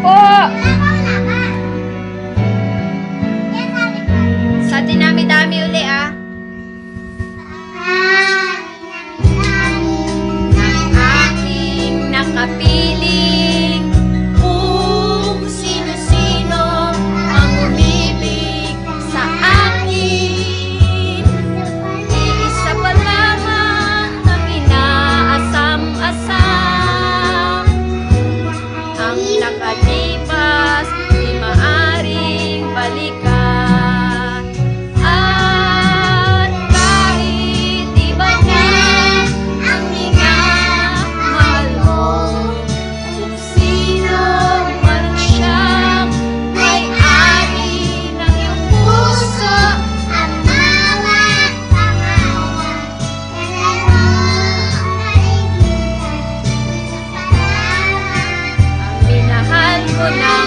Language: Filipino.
po. Sa dinami-dami uli ah. Ng aking nakapiling kung sino-sino ang umibig sa akin. Iisa pa lamang ang inaasam-asam. Ang nakalipas di maaring balikan. At kahit iba na ang minamahal mo, kung sino man siyang may-ari ng iyong puso, Ang bawat pangalan, kailan mo narinig, ang minahal ko na